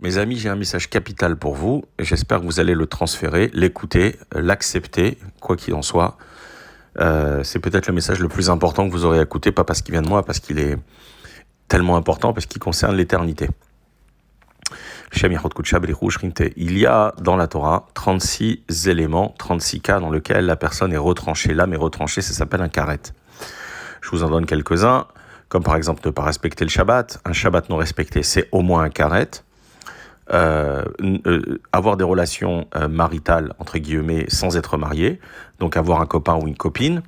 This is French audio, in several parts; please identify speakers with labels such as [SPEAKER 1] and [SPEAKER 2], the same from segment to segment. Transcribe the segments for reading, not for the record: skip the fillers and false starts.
[SPEAKER 1] Mes amis, j'ai un message capital pour vous et j'espère que vous allez le transférer, l'écouter, l'accepter, quoi qu'il en soit. C'est peut-être le message le plus important que vous aurez à écouter, pas parce qu'il vient de moi, parce qu'il est tellement important, parce qu'il concerne l'éternité. Il y a dans la Torah 36 éléments, 36 cas dans lesquels la personne est retranchée. L'âme est retranchée, ça s'appelle un karet. Je vous en donne quelques-uns, comme par exemple ne pas respecter le Shabbat. Un Shabbat non respecté, c'est au moins un karet. Avoir des relations maritales, entre guillemets, sans être marié, donc avoir un copain ou une copine,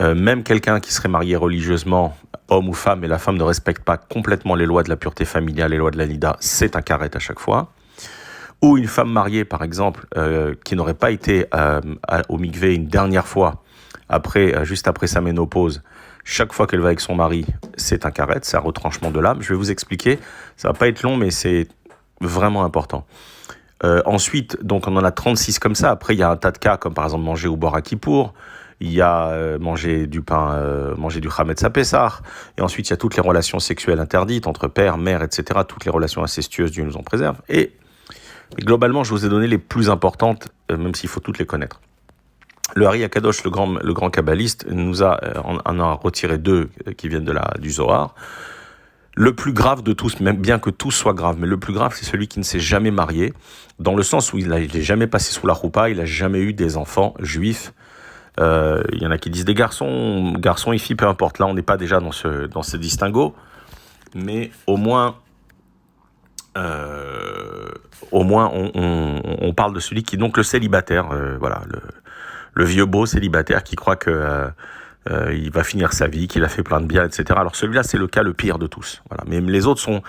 [SPEAKER 1] même quelqu'un qui serait marié religieusement, homme ou femme, et la femme ne respecte pas complètement les lois de la pureté familiale, les lois de la nida, c'est un karet à chaque fois. Ou une femme mariée, par exemple, qui n'aurait pas été au mikvé une dernière fois, juste après sa ménopause, chaque fois qu'elle va avec son mari, c'est un karet, c'est un retranchement de l'âme. Je vais vous expliquer, ça va pas être long, mais c'est vraiment important. Ensuite, donc on en a 36 comme ça. Après, il y a un tas de cas, comme par exemple manger ou boire à Kippour. Il y a manger du pain, manger du chametz à Pessah. Et ensuite, il y a toutes les relations sexuelles interdites entre père, mère, etc. Toutes les relations incestueuses, Dieu nous en préserve. Et globalement, je vous ai donné les plus importantes, même s'il faut toutes les connaître. Le Ari Akadosh, le grand kabbaliste, en a retiré 2 qui viennent du Zohar. Le plus grave de tous, même bien que tous soient graves, mais le plus grave, c'est celui qui ne s'est jamais marié, dans le sens où il n'est jamais passé sous la choupa, il n'a jamais eu des enfants juifs. Il y en a qui disent des garçons et filles, peu importe. Là, on n'est pas déjà dans ce distinguo, mais au moins on parle de celui qui, donc le célibataire, voilà, le vieux beau célibataire qui croit que il va finir sa vie, qu'il a fait plein de bien, etc. Alors celui-là, c'est le cas le pire de tous. Voilà. Mais les autres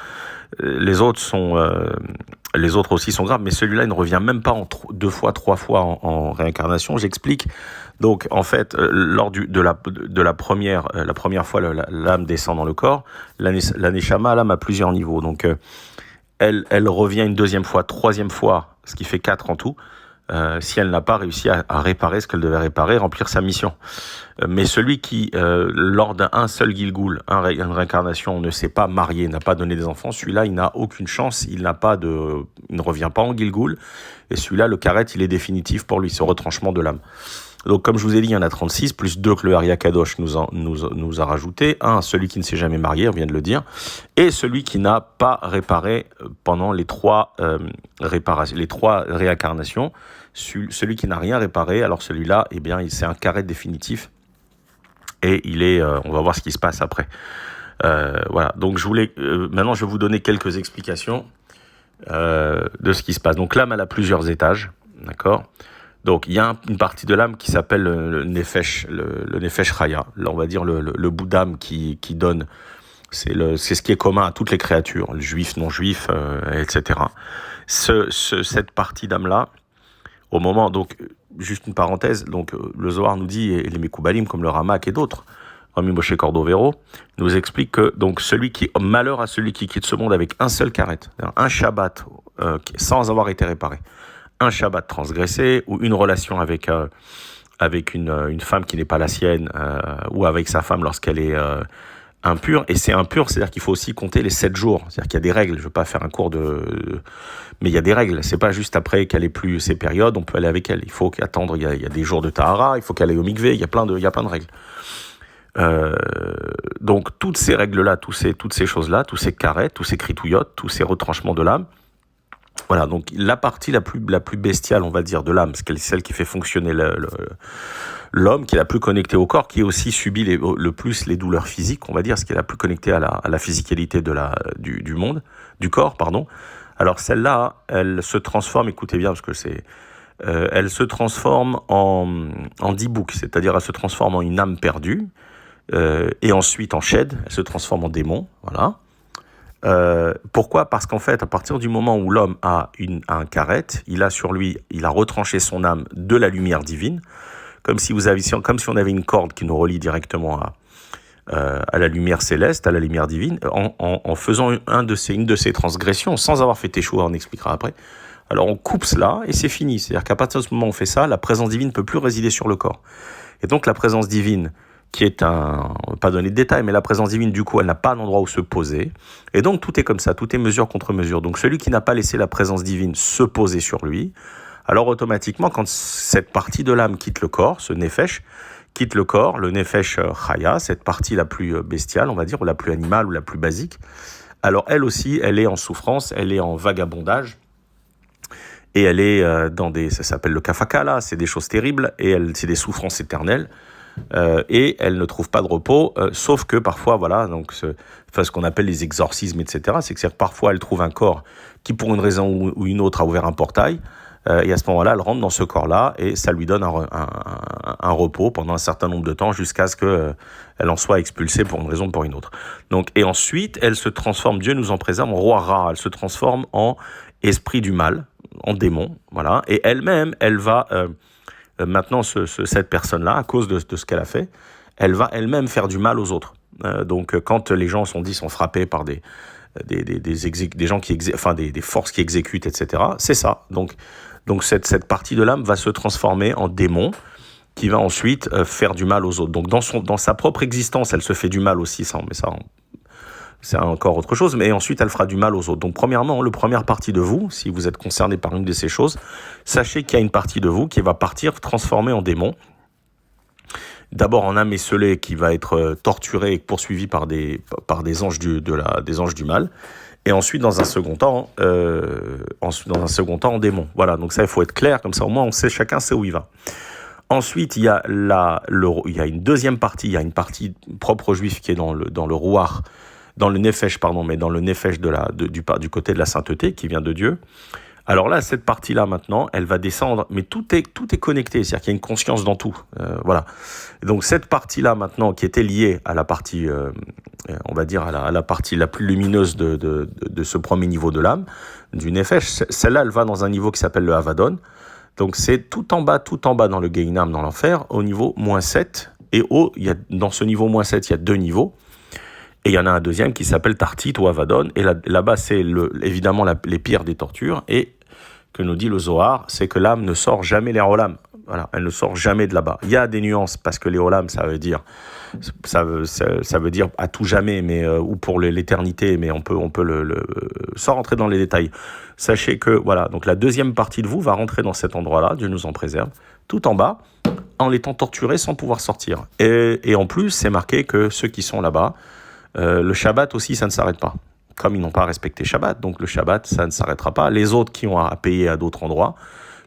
[SPEAKER 1] aussi sont graves. Mais celui-là, il ne revient même pas 2 fois, 3 fois en réincarnation. J'explique. Donc, en fait, lors de la première fois, l'âme descend dans le corps. La neshama, l'âme a plusieurs niveaux. Donc, elle revient une 2e fois, 3e fois, ce qui fait 4 en tout. Si elle n'a pas réussi à réparer ce qu'elle devait réparer, remplir sa mission. Mais celui qui, lors d'un seul Gilgoul, une réincarnation, ne s'est pas marié, n'a pas donné des enfants, celui-là, il n'a aucune chance, il ne revient pas en Gilgoul, et celui-là, le karet, il est définitif pour lui, ce retranchement de l'âme. Donc, comme je vous ai dit, il y en a 36, plus 2 que le Ari Akadosh nous a rajouté. Celui qui ne s'est jamais marié, on vient de le dire, et celui qui n'a pas réparé pendant les 3 réincarnations. Celui qui n'a rien réparé, alors celui-là, eh bien, c'est un karet définitif, et on va voir ce qui se passe après. Voilà, donc maintenant je vais vous donner quelques explications de ce qui se passe. Donc l'âme, elle a plusieurs étages, d'accord ? Donc, il y a une partie de l'âme qui s'appelle le nefesh, le nefesh chaya. Là, on va dire le bout d'âme qui donne. C'est ce qui est commun à toutes les créatures, le juif, non-juif, etc. Cette partie d'âme-là, au moment, donc, juste une parenthèse, donc, le Zohar nous dit, et les Mekoubalim, comme le Ramak et d'autres, Rami Moshe Cordovero, nous explique que, donc, malheur à celui qui quitte ce monde avec un seul karet, un Shabbat, sans avoir été réparé. Un Shabbat transgressé, ou une relation avec une femme qui n'est pas la sienne, ou avec sa femme lorsqu'elle est impure. Et c'est impur, c'est-à-dire qu'il faut aussi compter les 7 jours. C'est-à-dire qu'il y a des règles. Je ne veux pas faire un cours mais il y a des règles. C'est pas juste après qu'elle ait plus ses périodes, on peut aller avec elle. Il faut attendre, il y a des jours de Tahara, il faut qu'elle aille au mikvé, il y a plein de règles. Donc toutes ces règles-là, toutes ces choses-là, tous ces carrés, tous ces critouillottes, tous ces retranchements de l'âme, voilà, donc la partie la plus bestiale, on va dire, de l'âme, c'est celle qui fait fonctionner l'homme, qui est la plus connectée au corps, qui aussi subit le plus les douleurs physiques, on va dire, ce qui est la plus connectée à la physicalité du monde, du corps, pardon. Alors celle-là, elle se transforme, écoutez bien, parce que elle se transforme en dibouk, c'est-à-dire elle se transforme en une âme perdue, et ensuite en shed, elle se transforme en démon, voilà. Pourquoi ? Parce qu'en fait, à partir du moment où l'homme a un karet, il a sur lui, il a retranché son âme de la lumière divine, comme si on avait une corde qui nous relie directement à la lumière céleste, à la lumière divine, en faisant une de ces transgressions, sans avoir fait teshuva, on expliquera après. Alors on coupe cela et c'est fini. C'est-à-dire qu'à partir de ce moment où on fait ça, la présence divine ne peut plus résider sur le corps. Et donc la présence divine qui est on va pas donner de détails, mais la présence divine, du coup, elle n'a pas d'endroit où se poser. Et donc, tout est comme ça, tout est mesure contre mesure. Donc, celui qui n'a pas laissé la présence divine se poser sur lui, alors automatiquement, quand cette partie de l'âme quitte le corps, ce nefesh, quitte le corps, le nefesh chaya, cette partie la plus bestiale, on va dire, ou la plus animale, ou la plus basique, alors elle aussi, elle est en souffrance, elle est en vagabondage, et elle est ça s'appelle le kafaka, c'est des choses terribles, et c'est des souffrances éternelles, et elle ne trouve pas de repos, sauf que parfois, voilà, donc ce qu'on appelle les exorcismes, etc., c'est que parfois elle trouve un corps qui, pour une raison ou une autre, a ouvert un portail, et à ce moment-là, elle rentre dans ce corps-là, et ça lui donne un repos pendant un certain nombre de temps, jusqu'à ce qu'elle en soit expulsée pour une raison ou pour une autre. Donc, et ensuite, elle se transforme, Dieu nous en préserve, en roi Ra, elle se transforme en esprit du mal, en démon, voilà, et elle-même, elle va... maintenant, cette personne-là, à cause de ce qu'elle a fait, elle va elle-même faire du mal aux autres. Donc, quand les gens sont frappés par des gens des forces qui exécutent, etc., c'est ça. Donc cette partie de l'âme va se transformer en démon, qui va ensuite faire du mal aux autres. Donc, dans sa propre existence, elle se fait du mal aussi, mais ça, c'est encore autre chose, mais ensuite elle fera du mal aux autres. Donc premièrement, la première partie de vous, si vous êtes concerné par une de ces choses, sachez qu'il y a une partie de vous qui va partir transformée en démon. D'abord en âme esselée qui va être torturée et poursuivie par des anges des anges du mal, et ensuite dans un second temps en démon. Voilà, donc ça il faut être clair, comme ça au moins chacun sait où il va. Ensuite, il y a une deuxième partie, il y a une partie propre juif qui est dans le rouar, dans le nefesh, mais dans le nefesh du côté de la sainteté qui vient de Dieu. Alors là, cette partie-là maintenant, elle va descendre, mais tout est connecté, c'est-à-dire qu'il y a une conscience dans tout. Voilà. Donc cette partie-là maintenant, qui était liée à la partie, on va dire à la partie la plus lumineuse de ce premier niveau de l'âme, du nefesh, celle-là, elle va dans un niveau qui s'appelle le havadon. Donc c'est tout en bas dans le Gehinam, dans l'enfer, au niveau -7. Et dans ce niveau -7, il y a 2 niveaux. Et il y en a un deuxième qui s'appelle Tartit ou Havadon. Et là-bas, c'est évidemment les pires des tortures. Et que nous dit le Zohar, c'est que l'âme ne sort jamais les Olam. Voilà, elle ne sort jamais de là-bas. Il y a des nuances, parce que les Olam, ça veut dire à tout jamais, ou pour l'éternité, mais on peut sans rentrer dans les détails. Sachez que, voilà, donc la deuxième partie de vous va rentrer dans cet endroit-là, Dieu nous en préserve, tout en bas, en l'étant torturé sans pouvoir sortir. Et en plus, c'est marqué que ceux qui sont là-bas, le Shabbat aussi, ça ne s'arrête pas. Comme ils n'ont pas respecté Shabbat, donc le Shabbat, ça ne s'arrêtera pas. Les autres qui ont à payer à d'autres endroits,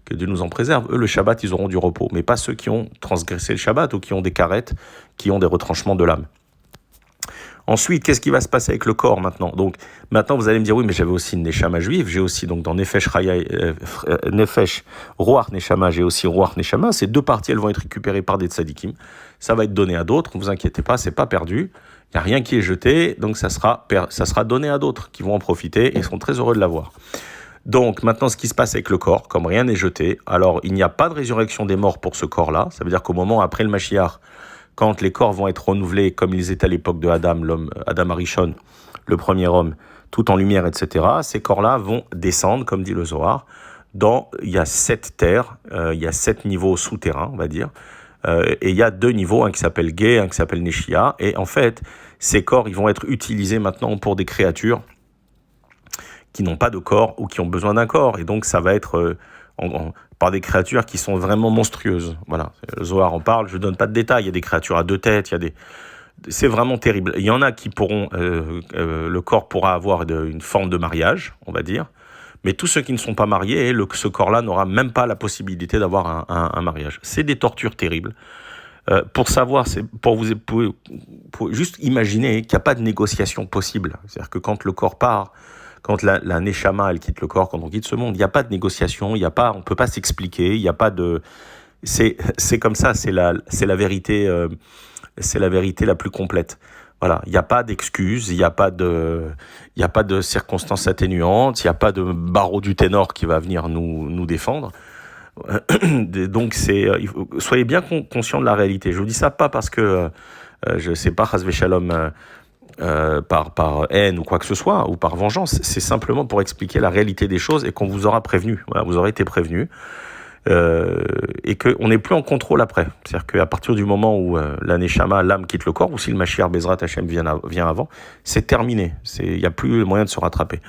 [SPEAKER 1] que Dieu nous en préserve, eux, le Shabbat, ils auront du repos. Mais pas ceux qui ont transgressé le Shabbat ou qui ont des carettes, qui ont des retranchements de l'âme. Ensuite, qu'est-ce qui va se passer avec le corps maintenant ? Donc, maintenant, vous allez me dire, oui, mais j'avais aussi une Neshama juive, j'ai aussi, donc dans Nefesh, Ruach Neshama, j'ai aussi Ruach Neshama. Ces 2 parties, elles vont être récupérées par des tzadikim. Ça va être donné à d'autres, ne vous inquiétez pas, c'est pas perdu. Il n'y a rien qui est jeté, donc ça sera donné à d'autres qui vont en profiter et seront très heureux de l'avoir. Donc, maintenant, ce qui se passe avec le corps, comme rien n'est jeté, alors il n'y a pas de résurrection des morts pour ce corps-là. Ça veut dire qu'au moment après le Mashiach, quand les corps vont être renouvelés comme ils étaient à l'époque de Adam, Adam Arishon, le premier homme, tout en lumière, etc., ces corps-là vont descendre, comme dit le Zohar, il y a 7 terres, il y a 7 niveaux souterrains, on va dire, et il y a 2 niveaux, un qui s'appelle Gé, un qui s'appelle Neshia, et en fait, ces corps, ils vont être utilisés maintenant pour des créatures qui n'ont pas de corps ou qui ont besoin d'un corps, et donc ça va être par des créatures qui sont vraiment monstrueuses. Voilà, le Zohar en parle, je ne donne pas de détails, il y a des créatures à 2 têtes, c'est vraiment terrible. Il y en a qui le corps pourra avoir une forme de mariage, on va dire, mais tous ceux qui ne sont pas mariés, ce corps-là n'aura même pas la possibilité d'avoir un mariage. C'est des tortures terribles. Pour savoir, pour juste imaginer qu'il n'y a pas de négociation possible. C'est-à-dire que quand le corps part, quand la Neshama, elle quitte le corps, quand on quitte ce monde, il n'y a pas de négociation, on ne peut pas s'expliquer, il n'y a pas de... C'est comme ça, c'est la vérité, c'est la vérité la plus complète. Voilà, il n'y a pas d'excuses, il n'y a pas de circonstances atténuantes, il n'y a pas de barreau du ténor qui va venir nous défendre. Donc soyez bien conscients de la réalité. Je vous dis ça pas parce que je sais pas, Chas Veshalom, par haine ou quoi que ce soit, ou par vengeance. C'est simplement pour expliquer la réalité des choses et qu'on vous aura prévenu. Voilà, vous aurez été prévenu. et qu'on n'est plus en contrôle après. C'est-à-dire qu'à partir du moment où la Neshama, l'âme quitte le corps, ou si le Mashiach Bezrat Hashem vient avant, c'est terminé. Il n'y a plus moyen de se rattraper.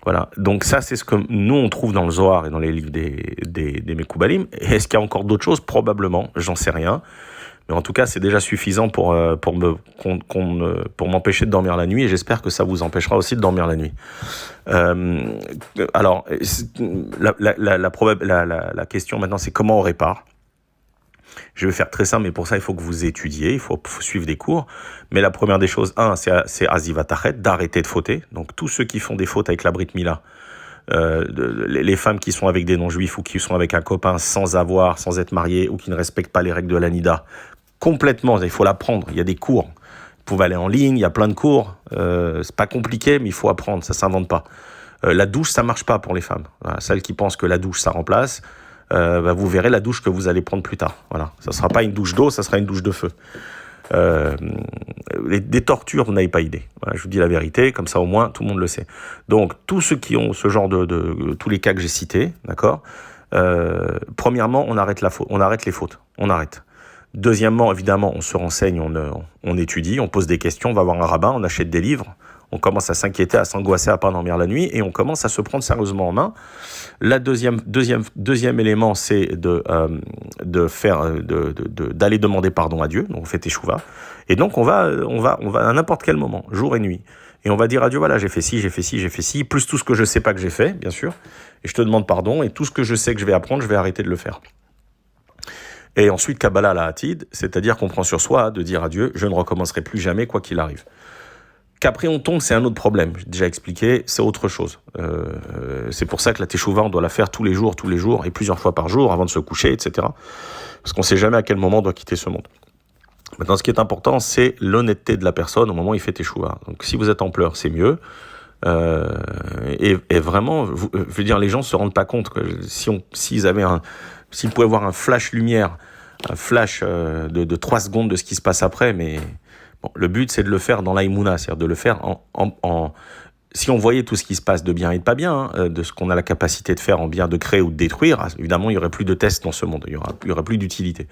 [SPEAKER 1] Voilà. Donc ça, c'est ce que nous, on trouve dans le Zohar et dans les livres des Mekoubalim. Est-ce qu'il y a encore d'autres choses? Probablement, j'en sais rien. Mais en tout cas, c'est déjà suffisant pour m'empêcher de dormir la nuit, et j'espère que ça vous empêchera aussi de dormir la nuit. Alors, la question maintenant, c'est comment on répare. Je vais faire très simple, mais pour ça, il faut que vous étudiez, il faut suivre des cours. Mais la première des choses, c'est Azivatachet, d'arrêter de fauter. Donc, tous ceux qui font des fautes avec la Brit Mila, les femmes qui sont avec des non-juifs ou qui sont avec un copain sans être mariées, ou qui ne respectent pas les règles de la Nida, complètement, il faut l'apprendre. Il y a des cours. Vous pouvez aller en ligne, il y a plein de cours. C'est pas compliqué, mais il faut apprendre, ça s'invente pas. La douche, ça marche pas pour les femmes. Voilà, celles qui pensent que la douche, ça remplace, vous verrez la douche que vous allez prendre plus tard. Voilà, ça sera pas une douche d'eau, ça sera une douche de feu. Des tortures, vous n'avez pas idée. Voilà, je vous dis la vérité, comme ça au moins tout le monde le sait. Donc tous ceux qui ont ce genre tous les cas que j'ai cités, d'accord. Premièrement, on arrête les fautes, on arrête. Deuxièmement, évidemment, on se renseigne, on étudie, on pose des questions, on va voir un rabbin, on achète des livres, on commence à s'inquiéter, à s'angoisser, à pas dormir la nuit, et on commence à se prendre sérieusement en main. La deuxième élément, c'est d'aller demander pardon à Dieu. Donc on fait teshuva, et donc on va à n'importe quel moment, jour et nuit, et on va dire à Dieu, voilà, j'ai fait ci, plus tout ce que je sais pas que j'ai fait, bien sûr, et je te demande pardon, et tout ce que je sais que je vais apprendre, je vais arrêter de le faire. Et ensuite, Kabbalah la Hatid, c'est-à-dire qu'on prend sur soi de dire à Dieu, je ne recommencerai plus jamais, quoi qu'il arrive. Qu'après on tombe, c'est un autre problème. J'ai déjà expliqué, c'est autre chose. C'est pour ça que la teshuva, on doit la faire tous les jours, et plusieurs fois par jour, avant de se coucher, etc. Parce qu'on ne sait jamais à quel moment on doit quitter ce monde. Maintenant, ce qui est important, c'est l'honnêteté de la personne au moment où il fait teshuva. Donc, si vous êtes en pleurs, c'est mieux. Et vraiment, je veux dire, les gens ne se rendent pas compte que s'ils pouvaient voir un flash lumière, un flash de 3 secondes de ce qui se passe après, mais bon, le but c'est de le faire dans l'aïmouna, c'est-à-dire de le faire si on voyait tout ce qui se passe de bien et de pas bien, de ce qu'on a la capacité de faire en bien, de créer ou de détruire, évidemment il y aurait plus de tests dans ce monde, il y aurait plus d'utilité.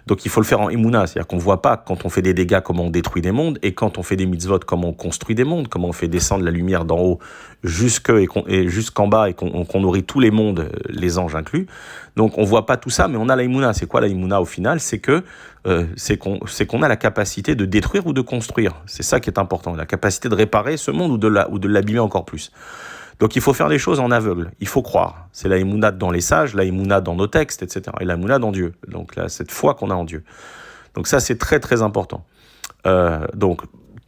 [SPEAKER 1] Donc il faut le faire en Emouna, c'est-à-dire qu'on voit pas quand on fait des dégâts comment on détruit des mondes, et quand on fait des mitzvot comment on construit des mondes, comment on fait descendre la lumière d'en haut jusqu'en bas, et qu'on nourrit tous les mondes, les anges inclus. Donc on voit pas tout ça, mais on a la Emouna. C'est quoi la Emouna au final? C'est qu'on a la capacité de détruire ou de construire. C'est ça qui est important, la capacité de réparer ce monde ou de l'abîmer encore plus. Donc il faut faire les choses en aveugle, il faut croire. C'est la Emouna dans les sages, la Emouna dans nos textes, etc. Et la Emouna dans Dieu. Donc là, cette foi qu'on a en Dieu. Donc ça, c'est très très important. Donc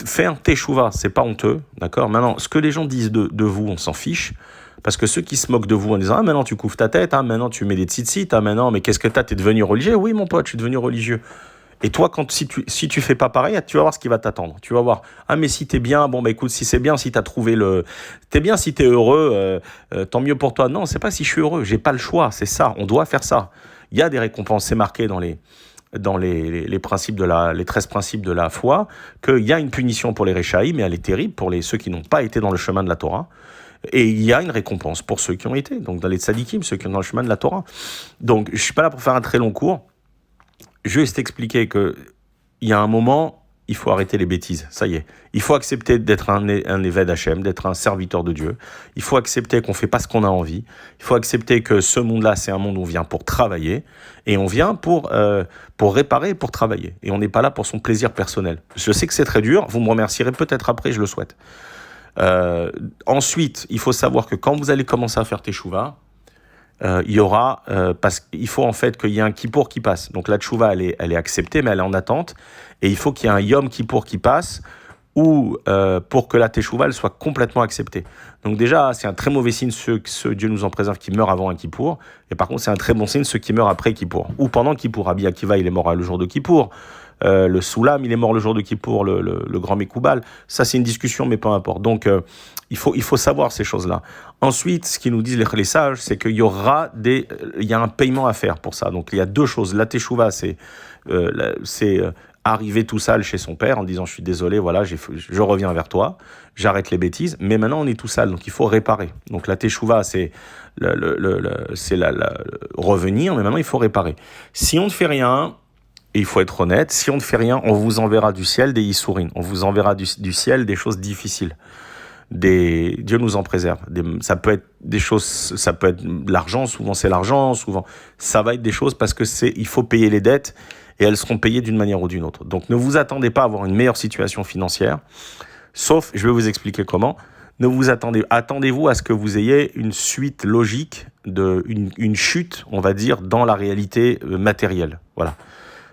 [SPEAKER 1] faire teshuva, c'est pas honteux, d'accord? Maintenant, ce que les gens disent de vous, on s'en fiche. Parce que ceux qui se moquent de vous en disant « Ah, maintenant tu couvres ta tête, ah, maintenant tu mets des tzitzit, ah, maintenant, mais qu'est-ce que t'es devenu religieux ?» Oui, mon pote, je suis devenu religieux. Et toi, si tu fais pas pareil, tu vas voir ce qui va t'attendre. Tu vas voir, ah, mais si t'es bien, bon, bah écoute, si c'est bien, si t'as trouvé t'es bien, si t'es heureux, tant mieux pour toi. Non, c'est pas si je suis heureux, j'ai pas le choix, c'est ça, on doit faire ça. Il y a des récompenses, c'est marqué dans les principes les 13 principes de la foi, qu'il y a une punition pour les Réchaïs, mais elle est terrible pour ceux qui n'ont pas été dans le chemin de la Torah. Et il y a une récompense pour ceux qui ont été, donc dans les tzadikim, ceux qui sont dans le chemin de la Torah. Donc, je ne suis pas là pour faire un très long cours, juste expliquer qu'il y a un moment, il faut arrêter les bêtises, ça y est. Il faut accepter d'être un Eved Hashem, d'être un serviteur de Dieu. Il faut accepter qu'on ne fait pas ce qu'on a envie. Il faut accepter que ce monde-là, c'est un monde où on vient pour travailler, et on vient pour réparer, pour travailler. Et on n'est pas là pour son plaisir personnel. Je sais que c'est très dur, vous me remercierez peut-être après, je le souhaite. Ensuite, il faut savoir que quand vous allez commencer à faire teshuva, il y aura, parce qu'il faut en fait qu'il y ait un kippour qui passe. Donc la teshuva, elle est acceptée, mais elle est en attente. Et il faut qu'il y ait un yom kippour qui passe, pour que la teshuva elle soit complètement acceptée. Donc déjà, c'est un très mauvais signe ceux Dieu nous en préserve qui meurent avant un kippour. Et par contre, c'est un très bon signe ceux qui meurent après kippour. Ou pendant kippour. Rabbi Akiva, il est mort le jour de kippour. Le Soulam, il est mort le jour de Kippour, le grand Mekoubal. Ça, c'est une discussion, mais peu importe. Donc, il faut savoir ces choses-là. Ensuite, ce qu'ils nous disent les sages, c'est qu'il y aura il y a un paiement à faire pour ça. Donc, il y a 2 choses. La teshuva, c'est arriver tout sale chez son père en disant je suis désolé, voilà, je reviens vers toi, j'arrête les bêtises, mais maintenant on est tout sale, donc il faut réparer. Donc la teshuva, c'est revenir, mais maintenant il faut réparer. Si on ne fait rien, et il faut être honnête, si on ne fait rien, on vous enverra du ciel des yissourines, on vous enverra du ciel des choses difficiles. Dieu nous en préserve. Ça peut être des choses, ça peut être l'argent, souvent c'est l'argent, souvent ça va être des choses parce que il faut payer les dettes et elles seront payées d'une manière ou d'une autre. Donc ne vous attendez pas à avoir une meilleure situation financière, sauf, je vais vous expliquer comment, attendez-vous à ce que vous ayez une suite logique, une chute, on va dire, dans la réalité matérielle. Voilà.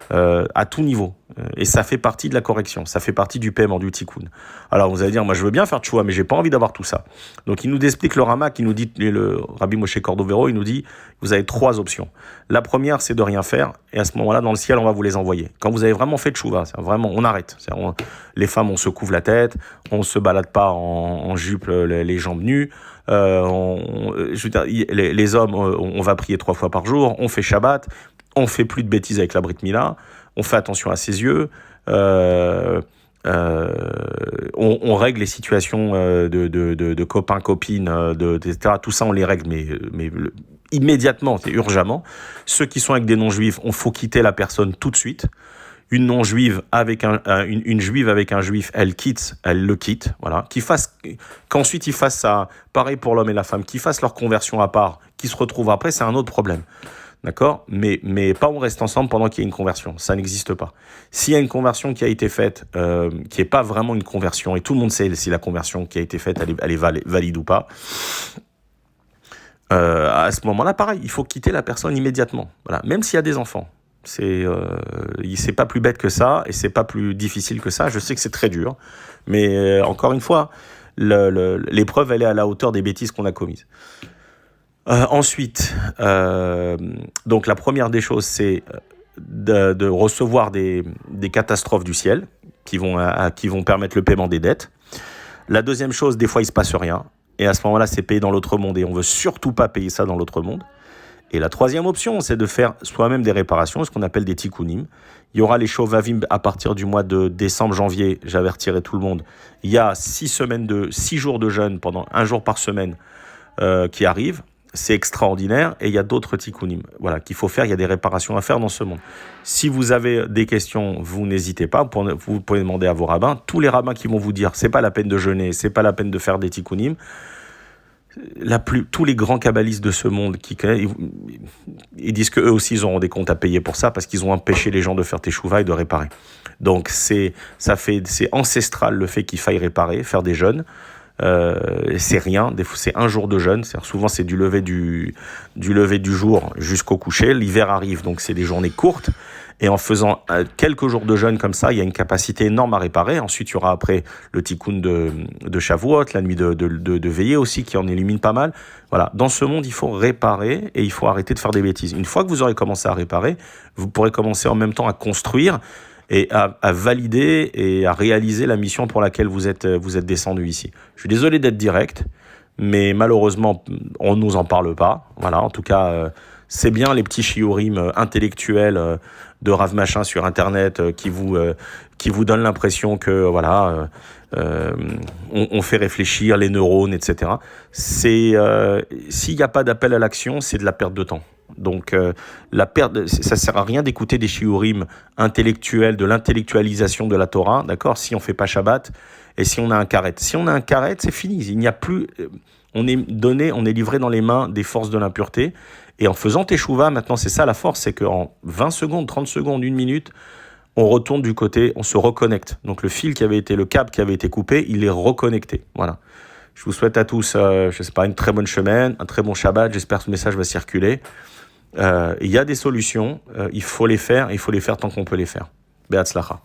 [SPEAKER 1] À tout niveau. Et ça fait partie de la correction, ça fait partie du paiement, du tikkun. Alors vous allez dire, moi je veux bien faire tchouva, mais j'ai pas envie d'avoir tout ça. Donc il nous explique le Rama, qui nous dit, le Rabbi Moshe Cordovero, il nous dit, vous avez 3 options. La première, c'est de rien faire, et à ce moment-là, dans le ciel, on va vous les envoyer. Quand vous avez vraiment fait tchouva, vraiment, on arrête. Les femmes, on se couvre la tête, on se balade pas en jupe, les jambes nues. Je veux dire, les hommes, on va prier 3 fois par jour, on fait Shabbat, on fait plus de bêtises avec la Brit Mila, on fait attention à ses yeux, on règle les situations de copains, copines, etc. Tout ça, on les règle, mais immédiatement, c'est urgemment. Ceux qui sont avec des non-juifs, il faut quitter la personne tout de suite. Une non-juive avec une juive avec un juif, elle le quitte, voilà. Qu'ensuite ils fassent ça, pareil pour l'homme et la femme, qu'ils fassent leur conversion à part, qu'ils se retrouvent après, c'est un autre problème. D'accord ? Mais pas on reste ensemble pendant qu'il y a une conversion. Ça n'existe pas. S'il y a une conversion qui a été faite, qui n'est pas vraiment une conversion, et tout le monde sait si la conversion qui a été faite, elle est valide ou pas, à ce moment-là, pareil, il faut quitter la personne immédiatement. Voilà. Même s'il y a des enfants. C'est pas plus bête que ça, et c'est pas plus difficile que ça. Je sais que c'est très dur. Mais encore une fois, l'épreuve, elle est à la hauteur des bêtises qu'on a commises. Ensuite, donc la première des choses, c'est de recevoir des catastrophes du ciel qui vont permettre le paiement des dettes. La deuxième chose, des fois il se passe rien, et à ce moment-là, c'est payé dans l'autre monde, et on veut surtout pas payer ça dans l'autre monde. Et la troisième option, c'est de faire soi-même des réparations, ce qu'on appelle des tikkunim. Il y aura les shovavim à partir du mois de décembre, janvier. J'avertirai tout le monde. Il y a 6 jours de jeûne pendant 1 jour par semaine qui arrivent. C'est extraordinaire, et il y a d'autres tikkunim, voilà, qu'il faut faire. Il y a des réparations à faire dans ce monde. Si vous avez des questions, vous n'hésitez pas, vous pouvez demander à vos rabbins. Tous les rabbins qui vont vous dire, c'est pas la peine de jeûner, c'est pas la peine de faire des tikkunim. Tous les grands kabbalistes de ce monde ils disent qu'eux aussi ils auront des comptes à payer pour ça, parce qu'ils ont empêché les gens de faire teshuva et de réparer. Donc c'est ancestral le fait qu'il faille réparer, faire des jeûnes. C'est rien, c'est 1 jour de jeûne, souvent c'est du lever du jour jusqu'au coucher. L'hiver arrive, donc c'est des journées courtes, et en faisant quelques jours de jeûne comme ça, il y a une capacité énorme à réparer. Ensuite il y aura après le tikkun de Shavuot, la nuit de veillée aussi, qui en élimine pas mal. Voilà, dans ce monde il faut réparer, et il faut arrêter de faire des bêtises. Une fois que vous aurez commencé à réparer, vous pourrez commencer en même temps à construire et à valider et à réaliser la mission pour laquelle vous êtes descendu ici. Je suis désolé d'être direct, mais malheureusement, on ne nous en parle pas. Voilà, en tout cas, c'est bien les petits shiurim intellectuels de Rav Machin sur Internet qui vous donnent l'impression que, voilà, on fait réfléchir les neurones, etc. S'il n'y a pas d'appel à l'action, c'est de la perte de temps. Donc ça sert à rien d'écouter des shiurim intellectuels, de l'intellectualisation de la Torah, d'accord, si on fait pas Shabbat et si on a un karet. Si on a un karet, c'est fini, il n'y a plus, on est livré dans les mains des forces de l'impureté, et en faisant teshuva, maintenant c'est ça la force, c'est qu'en 20 secondes, 30 secondes, 1 minute, on retourne du côté, on se reconnecte. Donc le câble qui avait été coupé, il est reconnecté, voilà. Je vous souhaite à tous, une très bonne semaine, un très bon Shabbat. J'espère que ce message va circuler. Il y a des solutions, il faut les faire tant qu'on peut les faire. Be'atzlacha.